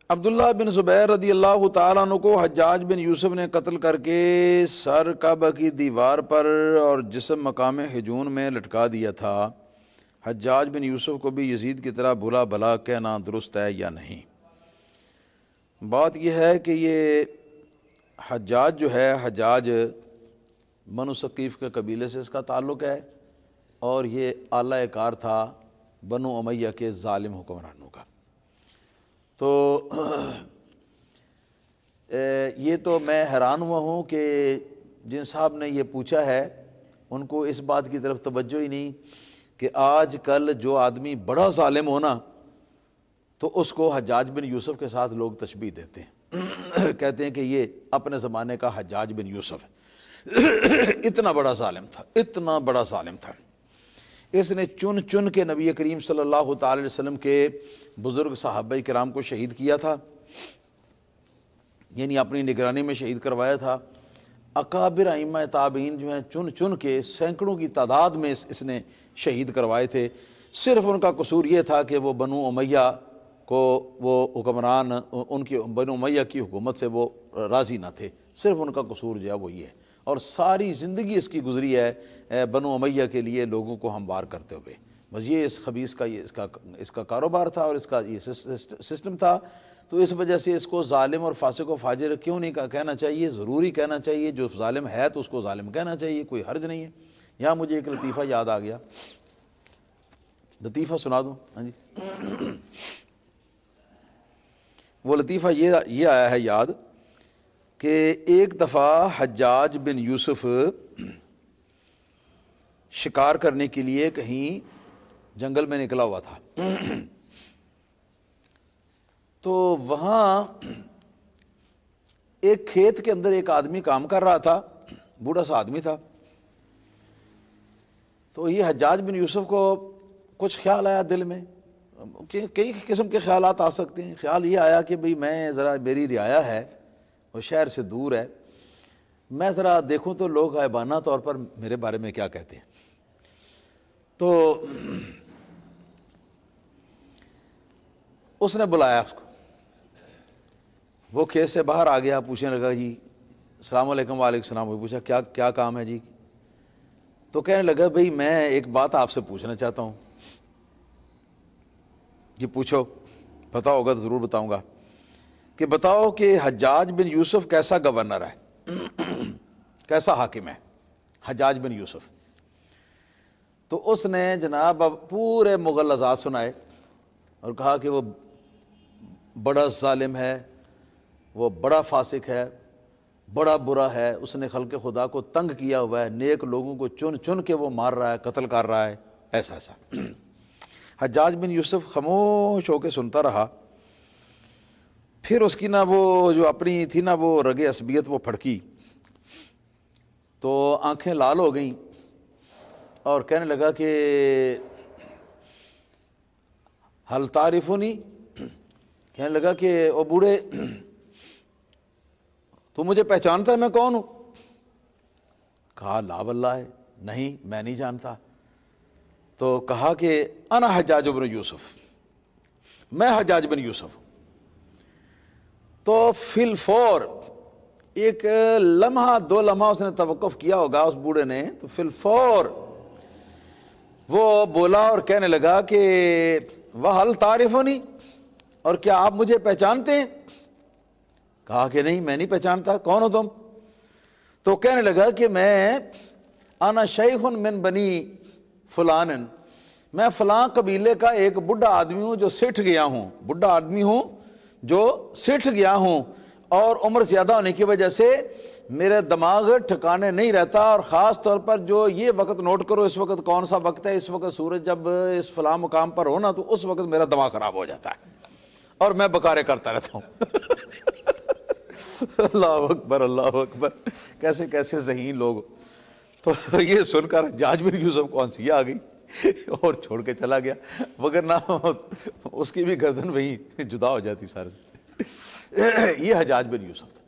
عبداللہ بن زبیر رضی اللہ تعالیٰ عنہ کو حجاج بن یوسف نے قتل کر کے سر کعبہ کی دیوار پر اور جسم مقام ہجون میں لٹکا دیا تھا۔ حجاج بن یوسف کو بھی یزید کی طرح بھلا بھلا کہنا درست ہے یا نہیں؟ بات یہ ہے کہ یہ حجاج جو ہے، حجاج بنو ثقیف کے قبیلے سے اس کا تعلق ہے، اور یہ اعلی کار تھا بنو امیہ کے ظالم حکمرانوں کا۔ تو یہ تو میں حیران ہوا ہوں کہ جن صاحب نے یہ پوچھا ہے ان کو اس بات کی طرف توجہ ہی نہیں کہ آج کل جو آدمی بڑا ظالم ہونا تو اس کو حجاج بن یوسف کے ساتھ لوگ تشبیہ دیتے ہیں، کہتے ہیں کہ یہ اپنے زمانے کا حجاج بن یوسف ہے، اتنا بڑا ظالم تھا، اتنا بڑا ظالم تھا۔ اس نے چن چن کے نبی کریم صلی اللہ تعالی علیہ وسلم کے بزرگ صحابہ کرام کو شہید کیا تھا، یعنی اپنی نگرانی میں شہید کروایا تھا۔ اکابر ائمہ تابعین جو ہیں چن چن کے سینکڑوں کی تعداد میں اس نے شہید کروائے تھے۔ صرف ان کا قصور یہ تھا کہ وہ بنو امیہ کو وہ حکمران، ان کی بنو امیہ کی حکومت سے وہ راضی نہ تھے، صرف ان کا قصور جو ہے وہ یہ ہے، اور ساری زندگی اس کی گزری ہے بنو امیہ کے لیے لوگوں کو ہموار کرتے ہوئے۔ بس یہ اس خبیث کا یہ اس کا کاروبار تھا اور اس کا یہ سسٹم تھا۔ تو اس وجہ سے اس کو ظالم اور فاسق و فاجر کیوں نہیں کہنا چاہیے؟ ضروری کہنا چاہیے، جو ظالم ہے تو اس کو ظالم کہنا چاہیے، کوئی حرج نہیں ہے۔ یہاں مجھے ایک لطیفہ یاد آ گیا، لطیفہ سنا دوں؟ ہاں جی، وہ لطیفہ یہ آیا ہے یاد کہ ایک دفعہ حجاج بن یوسف شکار کرنے کے لیے کہیں جنگل میں نکلا ہوا تھا، تو وہاں ایک کھیت کے اندر ایک آدمی کام کر رہا تھا، بوڑھا سا آدمی تھا۔ تو یہ حجاج بن یوسف کو کچھ خیال آیا دل میں، کئی قسم کے خیالات آ سکتے ہیں۔ خیال یہ آیا کہ بھئی میں ذرا، میری رعایا ہے اور شہر سے دور ہے، میں ذرا دیکھوں تو لوگ غائبانہ طور پر میرے بارے میں کیا کہتے ہیں۔ تو اس نے بلایا اس کو، وہ کھیت سے باہر آ گیا، پوچھنے لگا جی السلام علیکم۔ وعلیکم السلام۔ وہ پوچھا کیا کام ہے جی؟ تو کہنے لگا بھئی میں ایک بات آپ سے پوچھنا چاہتا ہوں۔ جی پوچھو، پتہ ہوگا تو ضرور بتاؤں گا۔ کہ بتاؤ کہ حجاج بن یوسف کیسا گورنر ہے، کیسا حاکم ہے حجاج بن یوسف؟ تو اس نے جناب پورے مغلظات سنائے اور کہا کہ وہ بڑا ظالم ہے، وہ بڑا فاسق ہے، بڑا برا ہے، اس نے خلق خدا کو تنگ کیا ہوا ہے، نیک لوگوں کو چن چن کے وہ مار رہا ہے، قتل کر رہا ہے، ایسا ایسا۔ حجاج بن یوسف خاموش ہو کے سنتا رہا۔ پھر اس کی وہ جو اپنی تھی وہ رگ عصبیت وہ پھڑکی، تو آنکھیں لال ہو گئیں اور کہنے لگا کہ حل تعرفنی، کہنے لگا کہ او بوڑھے تو مجھے پہچانتا ہے میں کون ہوں؟ کہا لا واللہ، نہیں میں نہیں جانتا۔ تو کہا کہ انا حجاج بن یوسف، میں حجاج بن یوسف۔ تو فی الفور ایک لمحہ دو لمحہ اس نے توقف کیا ہوگا اس بوڑھے نے، تو فی الفور وہ بولا اور کہنے لگا کہ وَهَلْ تَعْرِفُنِي، اور کیا آپ مجھے پہچانتے ہیں؟ کہا کہ نہیں میں نہیں پہچانتا، کون ہو تم؟ تو کہنے لگا کہ میں انا شیخ من بنی فلان، میں فلاں قبیلے کا ایک بڈھا آدمی ہوں جو سٹھ گیا ہوں، بڈھا آدمی ہوں جو سٹھ گیا ہوں، اور عمر زیادہ ہونے کی وجہ سے میرے دماغ ٹھکانے نہیں رہتا، اور خاص طور پر جو یہ وقت نوٹ کرو، اس وقت کون سا وقت ہے، اس وقت سورج جب اس فلاں مقام پر ہونا تو اس وقت میرا دماغ خراب ہو جاتا ہے اور میں بکارے کرتا رہتا ہوں۔ اللہ اکبر، اللہ اکبر، کیسے کیسے ذہین لوگ۔ تو یہ سن کر حجاج بن یوسف کو ہنسی آ گئی اور چھوڑ کے چلا گیا، وگرنہ اس کی بھی گردن وہیں جدا ہو جاتی سارے سے۔ یہ حجاج بن یوسف تھا۔